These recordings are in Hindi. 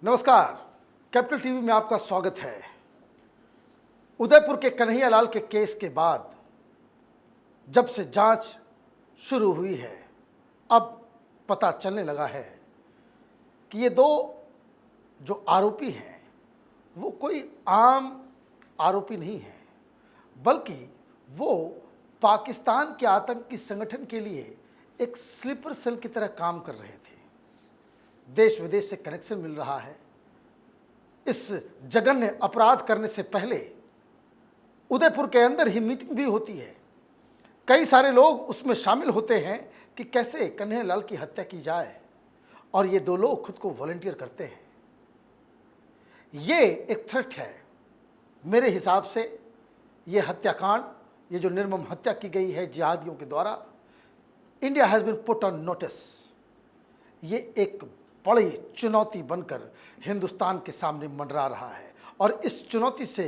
नमस्कार, कैपिटल टीवी में आपका स्वागत है। उदयपुर के कन्हैयालाल के केस के बाद जब से जांच शुरू हुई है, अब पता चलने लगा है कि ये दो जो आरोपी हैं वो कोई आम आरोपी नहीं हैं, बल्कि वो पाकिस्तान के आतंकी संगठन के लिए एक स्लीपर सेल की तरह काम कर रहे थे। देश विदेश से कनेक्शन मिल रहा है। इस जघन्य अपराध करने से पहले उदयपुर के अंदर ही मीटिंग भी होती है। कई सारे लोग उसमें शामिल होते हैं कि कैसे कन्हैयालाल की हत्या की जाए, और ये दो लोग खुद को वॉलंटियर करते हैं। ये एक थ्रेट है। मेरे हिसाब से ये हत्याकांड, ये जो निर्मम हत्या की गई है जिहादियों के द्वारा, India has been put on notice. ये एक बड़ी चुनौती बनकर हिंदुस्तान के सामने मंडरा रहा है, और इस चुनौती से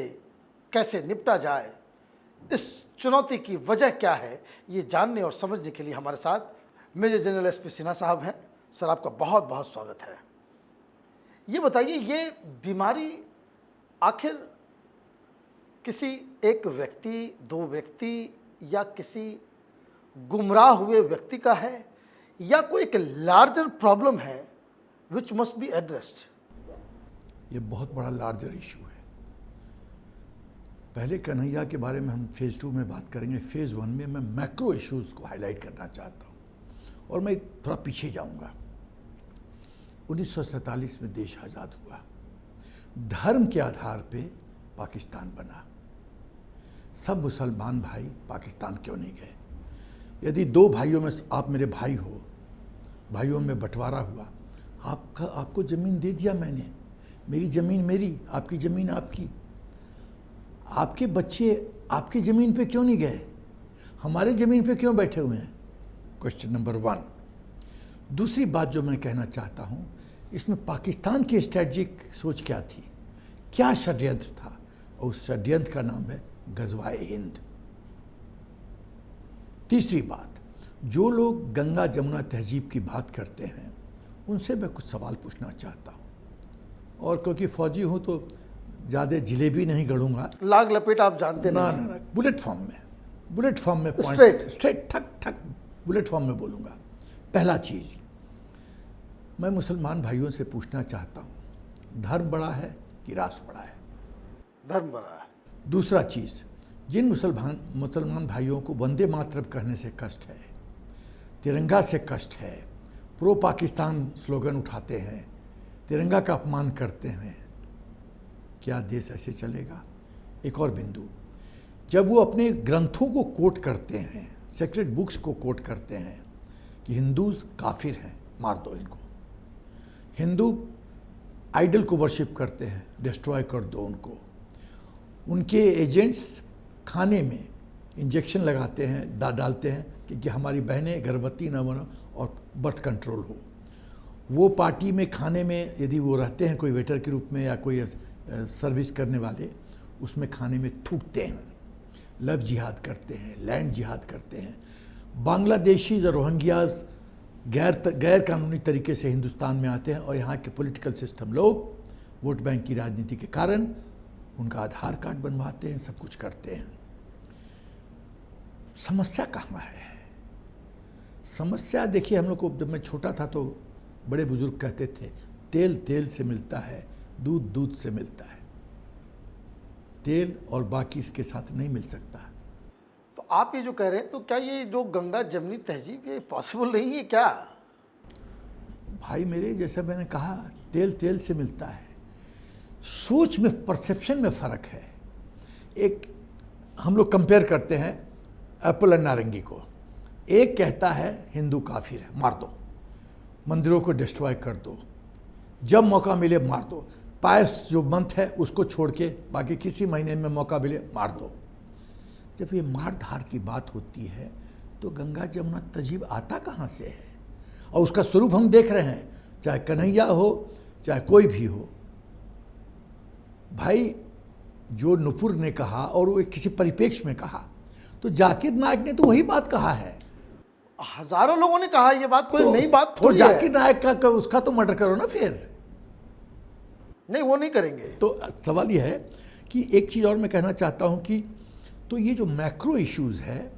कैसे निपटा जाए, इस चुनौती की वजह क्या है, ये जानने और समझने के लिए हमारे साथ मेजर जनरल एसपी सिन्हा साहब हैं। सर, आपका बहुत बहुत स्वागत है। ये बताइए, ये बीमारी आखिर किसी एक व्यक्ति, दो व्यक्ति या किसी गुमराह हुए व्यक्ति का है, या कोई एक लार्जर प्रॉब्लम है विच मस्ट बी एड्रेस्ड? ये बहुत बड़ा लार्जर इशू है। पहले कन्हैया के बारे में हम फेज़ 2 में बात करेंगे। फेज़ 1 में मैं मैक्रो इश्यूज़ को हाईलाइट करना चाहता हूँ, और मैं थोड़ा पीछे जाऊँगा। 1947 में देश आज़ाद हुआ। धर्म के आधार पे पाकिस्तान बना। सब मुसलमान भाई पाकिस्तान क्यों नहीं गए? यदि दो भाइयों में आप मेरे भाई हो, भाइयों में बंटवारा हुआ, आपको ज़मीन दे दिया मैंने, मेरी ज़मीन मेरी, आपकी ज़मीन आपकी। आपके बच्चे आपकी ज़मीन पे क्यों नहीं गए? हमारे ज़मीन पे क्यों बैठे हुए हैं? Question number 1। दूसरी बात जो मैं कहना चाहता हूँ, इसमें पाकिस्तान की स्ट्रेटजिक सोच क्या थी, क्या षड्यंत्र था? और उस षड्यंत्र का नाम है गज़वाए हिंद। तीसरी बात, जो लोग गंगा जमुना तहजीब की बात करते हैं, उनसे मैं कुछ सवाल पूछना चाहता हूँ, और क्योंकि फौजी हूँ तो ज़्यादा जिलेबी नहीं गढ़ूंगा। लाग लपेट आप जानते ना, नहीं। ना, बुलेट फॉर्म में स्ट्रेट ठक ठक बुलेट फॉर्म में बोलूँगा। पहला चीज़, मैं मुसलमान भाइयों से पूछना चाहता हूँ, धर्म बड़ा है कि राष्ट्र बड़ा है? धर्म बड़ा है। दूसरा चीज़, जिन मुसलमान भाइयों को वंदे मातरम कहने से कष्ट है, तिरंगा से कष्ट है, प्रो पाकिस्तान स्लोगन उठाते हैं, तिरंगा का अपमान करते हैं, क्या देश ऐसे चलेगा? एक और बिंदु, जब वो अपने ग्रंथों को कोट करते हैं, सेक्रेड बुक्स को कोट करते हैं कि हिंदूज काफिर हैं, मार दो इनको, हिंदू आइडल को वर्शिप करते हैं, डिस्ट्रॉय कर दो उनको, उनके एजेंट्स खाने में इंजेक्शन लगाते हैं, डालते हैं कि हमारी बहनें गर्भवती न बनो और बर्थ कंट्रोल हो, वो पार्टी में खाने में यदि वो रहते हैं कोई वेटर के रूप में या कोई सर्विस करने वाले, उसमें खाने में थूकते हैं, लव जिहाद करते हैं, लैंड जिहाद करते हैं। बांग्लादेशी और रोहिंग्याज गैर कानूनी तरीके से हिंदुस्तान में आते हैं, और यहाँ के पॉलिटिकल सिस्टम लोग वोट बैंक की राजनीति के कारण उनका आधार कार्ड बनवाते हैं, सब कुछ करते हैं। समस्या कहाँ है? समस्या देखिए, हम लोग को जब मैं छोटा था तो बड़े बुजुर्ग कहते थे, तेल तेल से मिलता है, दूध दूध से मिलता है, तेल और बाकी इसके साथ नहीं मिल सकता। तो आप ये जो कह रहे हैं, तो क्या ये जो गंगा जमनी तहजीब, ये पॉसिबल नहीं है क्या? भाई मेरे, जैसा मैंने कहा, तेल तेल से मिलता है। सोच में, परसेप्शन में फ़र्क है। एक हम लोग कंपेयर करते हैं एप्पल और नारंगी को। एक कहता है हिंदू काफिर है, मार दो, मंदिरों को डिस्ट्रॉय कर दो, जब मौका मिले मार दो, पायस जो मंथ है उसको छोड़ के बाकी किसी महीने में मौका मिले मार दो। जब ये मार धार की बात होती है तो गंगा जमुना तहजीब आता कहाँ से है? और उसका स्वरूप हम देख रहे हैं, चाहे कन्हैया हो चाहे कोई भी हो। भाई, जो नुपुर ने कहा और वो किसी परिप्रेक्ष्य में कहा, तो जाकिर नायक ने तो वही बात कहा है। हजारों लोगों ने कहा ये बात, कोई नई बात तो थोड़ी जाकिर है। नायक का उसका तो मर्डर करो ना फिर। नहीं, वो नहीं करेंगे। तो सवाल यह है कि एक चीज़ और मैं कहना चाहता हूं कि तो ये जो मैक्रो इश्यूज़ है,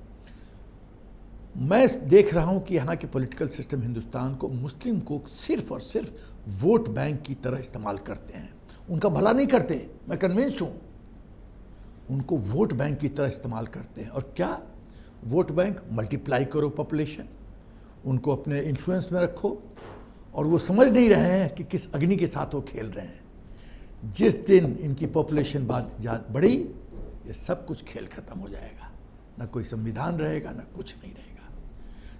मैं देख रहा हूं कि यहाँ के पॉलिटिकल सिस्टम हिंदुस्तान को, मुस्लिम को सिर्फ और सिर्फ वोट बैंक की तरह इस्तेमाल करते हैं। उनका भला नहीं करते, मैं कन्विंस्ड हूँ। उनको वोट बैंक की तरह इस्तेमाल करते हैं। और क्या वोट बैंक? मल्टीप्लाई करो पॉपुलेशन, उनको अपने इन्फ्लुएंस में रखो, और वो समझ नहीं रहे हैं कि किस अग्नि के साथ वो खेल रहे हैं। जिस दिन इनकी पॉपुलेशन बढ़ी, ये सब कुछ खेल खत्म हो जाएगा। ना कोई संविधान रहेगा, ना कुछ नहीं रहेगा।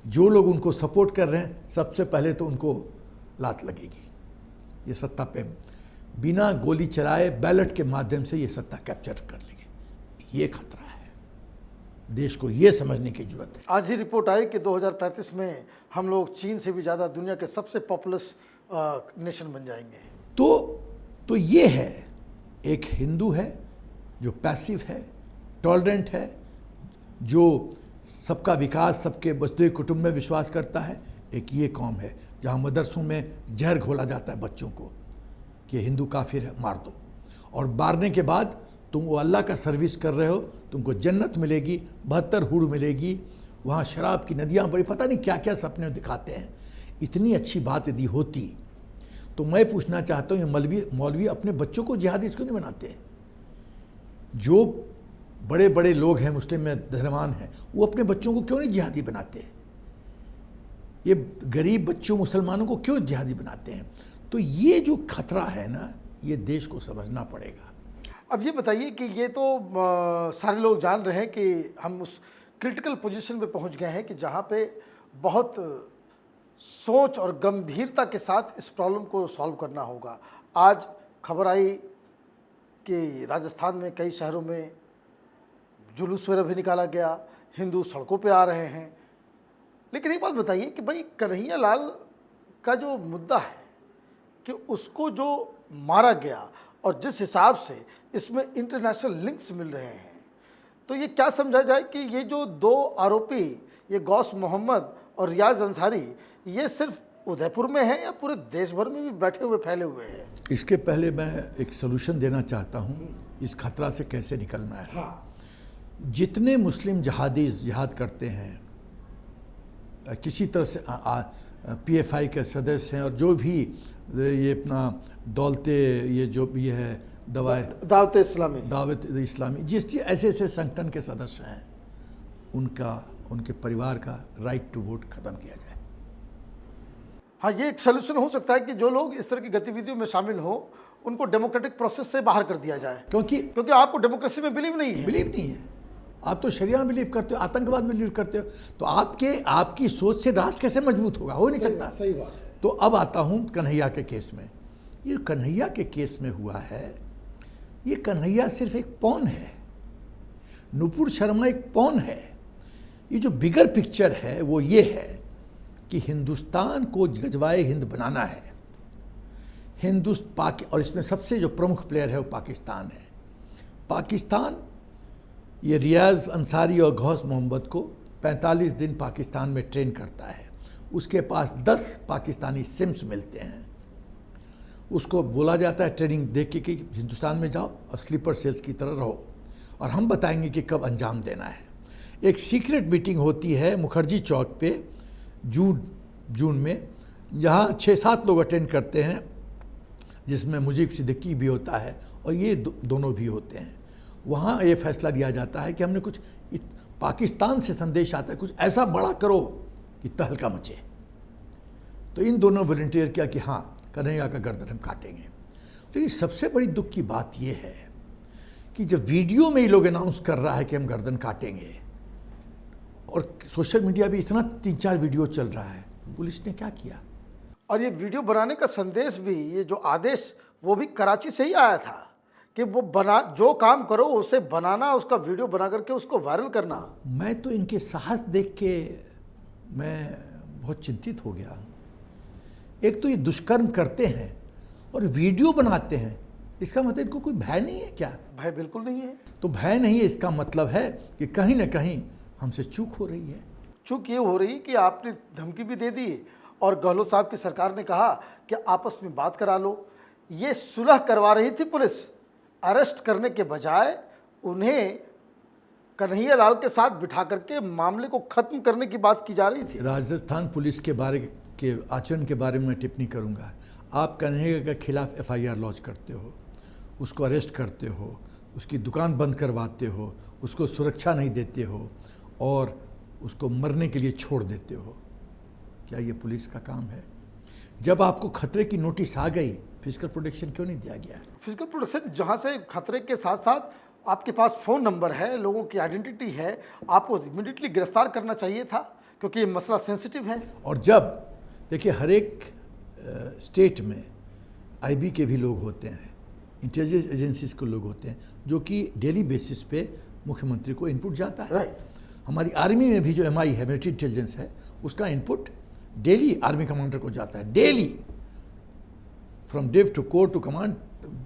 जो लोग उनको सपोर्ट कर रहे हैं, सबसे पहले तो उनको लात लगेगी। ये सत्ता पे बिना गोली चलाए बैलेट के माध्यम से ये सत्ता कैप्चर कर लेंगे। ये खतरा है, देश को ये समझने की जरूरत है। आज ही रिपोर्ट आई कि 2035 में हम लोग चीन से भी ज़्यादा दुनिया के सबसे पॉपुलस नेशन बन जाएंगे। तो ये है, एक हिंदू है जो पैसिव है, टॉलरेंट है, जो सबका विकास, सबके वसुधैव कुटुंब में विश्वास करता है। एक ये कौम है जहाँ मदरसों में जहर घोला जाता है बच्चों को कि हिंदू काफिर है, मार दो, और मारने के बाद तुम वो अल्लाह का सर्विस कर रहे हो, तुमको जन्नत मिलेगी, 72 हूर मिलेगी, वहाँ शराब की नदियाँ बड़ी, पता नहीं क्या क्या सपने दिखाते हैं। इतनी अच्छी बात यदि होती तो मैं पूछना चाहता हूँ, ये मौलवी अपने बच्चों को जिहादी क्यों नहीं बनाते? जो बड़े बड़े लोग हैं मुस्लिम में धर्मान हैं, वो अपने बच्चों को क्यों नहीं जिहादी बनाते? ये गरीब बच्चों मुसलमानों को क्यों जिहादी बनाते हैं? तो ये जो खतरा है ना, ये देश को समझना पड़ेगा। अब ये बताइए कि ये तो सारे लोग जान रहे हैं कि हम उस क्रिटिकल पोजीशन पे पहुंच गए हैं कि जहां पे बहुत सोच और गंभीरता के साथ इस प्रॉब्लम को सॉल्व करना होगा। आज खबर आई कि राजस्थान में कई शहरों में जुलूस वगैरह भी निकाला गया, हिंदू सड़कों पे आ रहे हैं। लेकिन एक बात बताइए कि भाई कन्हैया लाल का जो मुद्दा है कि उसको जो मारा गया और जिस हिसाब से इसमें इंटरनेशनल लिंक्स मिल रहे हैं, तो ये क्या समझा जाए कि ये जो दो आरोपी, ये गौस मोहम्मद और रियाज अंसारी, ये सिर्फ उदयपुर में है या पूरे देश भर में भी बैठे हुए फैले हुए हैं? इसके पहले मैं एक सलूशन देना चाहता हूँ, इस खतरा से कैसे निकलना है। हाँ। जितने मुस्लिम जिहाद करते हैं, किसी तरह से PFI के सदस्य हैं, और जो भी ये अपना दौलते, ये जो भी है दावत इस्लामी, जिस ऐसे ऐसे संगठन के सदस्य हैं, उनके परिवार का राइट टू वोट खत्म किया जाए। हाँ, ये एक सलूशन हो सकता है कि जो लोग इस तरह की गतिविधियों में शामिल हो, उनको डेमोक्रेटिक प्रोसेस से बाहर कर दिया जाए। क्योंकि आपको डेमोक्रेसी में बिलीव नहीं है। आप तो शरिया बिलीव करते हो, आतंकवाद में बिलीव करते हो, तो आपकी सोच से राष्ट्र कैसे मजबूत होगा? हो नहीं सकता। सही बात है। तो अब आता हूँ कन्हैया के केस में। ये कन्हैया के केस में हुआ है, ये कन्हैया सिर्फ एक पॉन है, नुपुर शर्मा एक पॉन है। ये जो बिगर पिक्चर है वो ये है कि हिंदुस्तान को गजवाए हिंद बनाना है, और इसमें सबसे जो प्रमुख प्लेयर है वो पाकिस्तान है। पाकिस्तान ये रियाज अंसारी और गौस मोहम्मद को 45 दिन पाकिस्तान में ट्रेन करता है। उसके पास 10 पाकिस्तानी सिम्स मिलते हैं। उसको बोला जाता है ट्रेनिंग दे के कि हिंदुस्तान में जाओ और स्लीपर सेल्स की तरह रहो, और हम बताएंगे कि कब अंजाम देना है। एक सीक्रेट मीटिंग होती है मुखर्जी चौक पे जून में, जहाँ 6-7 लोग अटेंड करते हैं, जिसमें मुजीब सिद्दीकी भी होता है और ये दोनों भी होते हैं। वहाँ ये फैसला लिया जाता है कि हमने कुछ पाकिस्तान से संदेश आता है, कुछ ऐसा बड़ा करो कि तहलका मचे। तो इन दोनों वॉलंटियर किया कि हाँ, कन्हैया का गर्दन हम काटेंगे। लेकिन सबसे बड़ी दुख की बात यह है कि जब वीडियो में ये लोग अनाउंस कर रहा है कि हम गर्दन काटेंगे, और सोशल मीडिया भी इतना 3-4 वीडियो चल रहा है, पुलिस ने क्या किया? और ये वीडियो बनाने का संदेश भी, ये जो आदेश, वो भी कराची से ही आया था कि वो जो काम करो उसे बनाना, उसका वीडियो बना करके उसको वायरल करना। मैं तो इनके साहस देख के मैं बहुत चिंतित हो गया। एक तो ये दुष्कर्म करते हैं और वीडियो बनाते हैं, इसका मतलब इनको कोई भय नहीं है क्या? भय बिल्कुल नहीं है। तो भय नहीं है, इसका मतलब है कि कहीं ना कहीं हमसे चूक हो रही है। चूक ये हो रही कि आपने धमकी भी दे दी, और गहलोत साहब की सरकार ने कहा कि आपस में बात करा लो। ये सुलह करवा रही थी पुलिस, अरेस्ट करने के बजाय उन्हें कन्हैया लाल के साथ बिठा करके मामले को खत्म करने की बात की जा रही थी। राजस्थान पुलिस के आचरण के बारे में मैं टिप्पणी करूंगा। आप कन्हैया के खिलाफ एफआईआर लॉन्च करते हो, उसको अरेस्ट करते हो, उसकी दुकान बंद करवाते हो, उसको सुरक्षा नहीं देते हो और उसको मरने के लिए छोड़ देते हो। क्या ये पुलिस का काम है? जब आपको खतरे की नोटिस आ गई, फिजिकल प्रोटेक्शन क्यों नहीं दिया गया? फिजिकल प्रोटेक्शन जहाँ से खतरे के साथ साथ आपके पास फ़ोन नंबर है, लोगों की आइडेंटिटी है, आपको इमीडिएटली गिरफ्तार करना चाहिए था, क्योंकि ये मसला सेंसिटिव है। और जब देखिए हर एक स्टेट में आईबी के भी लोग होते हैं, इंटेलिजेंस एजेंसीज के लोग होते हैं, जो कि डेली बेसिस पे मुख्यमंत्री को इनपुट जाता है। राइट। हमारी आर्मी में भी जो एमआई है, मिलिट्री इंटेलिजेंस है, उसका इनपुट डेली आर्मी कमांडर को जाता है। Daily from div to corps to command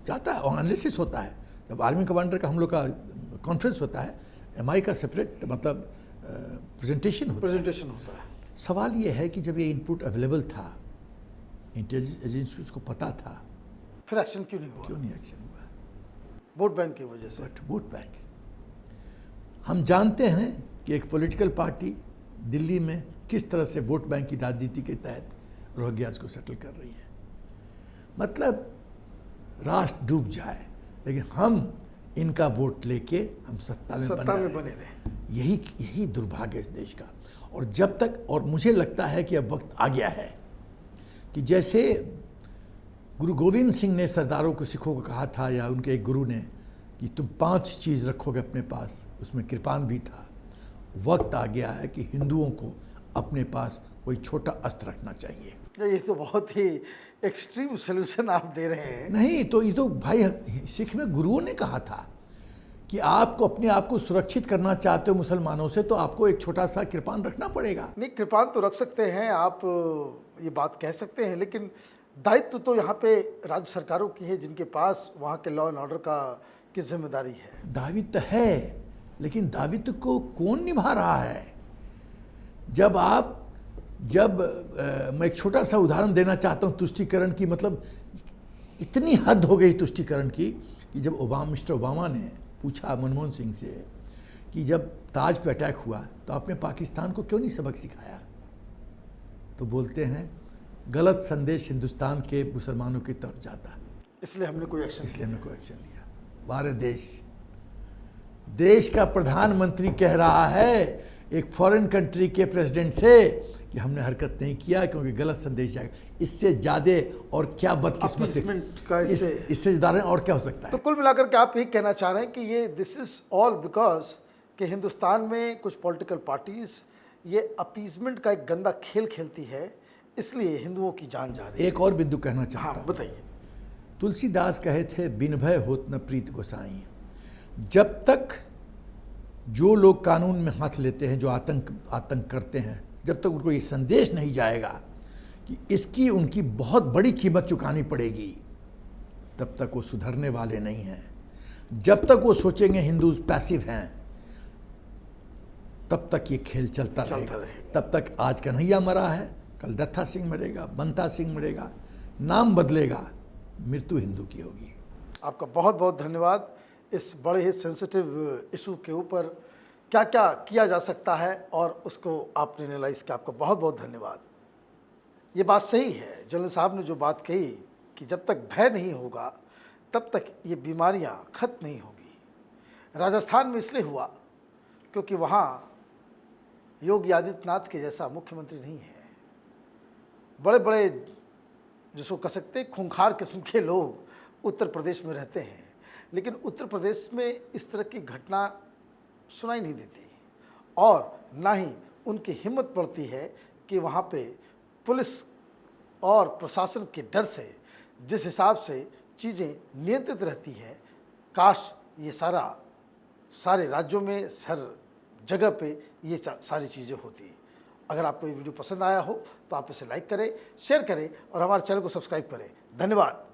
जाता है और एनालिसिस होता है। जब आर्मी कमांडर का हम लोग का कॉन्फ्रेंस होता है, एमआई का सेपरेट मतलब प्रेजेंटेशन होता है। सवाल ये है कि जब ये इनपुट अवेलेबल था, इंटेलिजेंस एजेंसीज को पता था, फिर एक्शन क्यों नहीं हुआ? क्यों नहीं एक्शन हुआ? वोट बैंक की वजह से। बट वोट बैंक, हम जानते हैं कि एक पॉलिटिकल पार्टी दिल्ली में किस तरह से वोट बैंक की राजनीति के तहत रोहिंग्यास को सेटल कर रही है। मतलब राष्ट्र डूब जाए लेकिन हम इनका वोट लेके हम सत्ता में बने रहे। यही दुर्भाग्य है इस देश का। और जब तक, और मुझे लगता है कि अब वक्त आ गया है कि जैसे गुरु गोविंद सिंह ने सरदारों को, सिखों को कहा था, या उनके एक गुरु ने कि तुम 5 चीज़ रखोगे अपने पास, उसमें कृपान भी था। वक्त आ गया है कि हिंदुओं को अपने पास कोई छोटा अस्त्र रखना चाहिए। ये तो बहुत ही एक्सट्रीम सोल्यूशन आप दे रहे हैं। नहीं तो ये तो भाई सिख में गुरुओं ने कहा था कि आपको अपने आप को सुरक्षित करना चाहते हो मुसलमानों से, तो आपको एक छोटा सा कृपान रखना पड़ेगा। नहीं, कृपान तो रख सकते हैं आप, ये बात कह सकते हैं, लेकिन दायित्व तो यहाँ पे राज्य सरकारों की है, जिनके पास वहाँ के लॉ एंड ऑर्डर की जिम्मेदारी है। दायित्व है, लेकिन दायित्व को कौन निभा रहा है? मैं एक छोटा सा उदाहरण देना चाहता हूँ तुष्टीकरण की। मतलब इतनी हद हो गई तुष्टीकरण की कि जब मिस्टर ओबामा ने पूछा मनमोहन सिंह से कि जब ताज पे अटैक हुआ तो आपने पाकिस्तान को क्यों नहीं सबक सिखाया, तो बोलते हैं गलत संदेश हिंदुस्तान के मुसलमानों की तरफ जाता, इसलिए हमने कोई एक्शन लिया। हमारे देश का प्रधानमंत्री कह रहा है एक फॉरेन कंट्री के प्रेसिडेंट से कि हमने हरकत नहीं किया क्योंकि गलत संदेश जाएगा। इससे ज़्यादा और क्या बदकिस्मत का इससे ज़्यादा और क्या हो सकता है? तो कुल मिलाकर के आप यही कहना चाह रहे हैं कि ये दिस इज़ ऑल बिकॉज कि हिंदुस्तान में कुछ पॉलिटिकल पार्टीज ये अपीजमेंट का एक गंदा खेल खेलती है, इसलिए हिंदुओं की जान जा रही है। एक और बिंदु कहना चाहता हूं। हाँ, बताइए। तुलसीदास कहे थे बिन भय होत न प्रीत गोसाई। जब तक जो लोग कानून में हाथ लेते हैं, जो आतंक करते हैं, जब तक उनको ये संदेश नहीं जाएगा कि इसकी उनकी बहुत बड़ी कीमत चुकानी पड़ेगी, तब तक वो सुधरने वाले नहीं हैं। जब तक वो सोचेंगे हिंदूज पैसिव हैं, तब तक ये खेल चलता रहेगा। तब तक आज कन्हैया मरा है, कल दत्ता सिंह मरेगा, बंता सिंह मरेगा, नाम बदलेगा, मृत्यु हिंदू की होगी। आपका बहुत बहुत धन्यवाद। इस बड़े ही सेंसिटिव इशू के ऊपर क्या क्या किया जा सकता है और उसको आपने एनालाइज किया, आपका बहुत बहुत धन्यवाद। ये बात सही है, जनरल साहब ने जो बात कही कि जब तक भय नहीं होगा तब तक ये बीमारियां खत्म नहीं होगी। राजस्थान में इसलिए हुआ क्योंकि वहाँ योगी आदित्यनाथ के जैसा मुख्यमंत्री नहीं है। बड़े बड़े जिसको कह सकते हैं खूंखार किस्म के लोग उत्तर प्रदेश में रहते हैं, लेकिन उत्तर प्रदेश में इस तरह की घटना सुनाई नहीं देती और ना ही उनकी हिम्मत पड़ती है कि वहाँ पे पुलिस और प्रशासन के डर से जिस हिसाब से चीज़ें नियंत्रित रहती है, काश ये सारे राज्यों में हर जगह पे ये सारी चीज़ें होती। अगर आपको ये वीडियो पसंद आया हो तो आप इसे लाइक करें, शेयर करें और हमारे चैनल को सब्सक्राइब करें। धन्यवाद।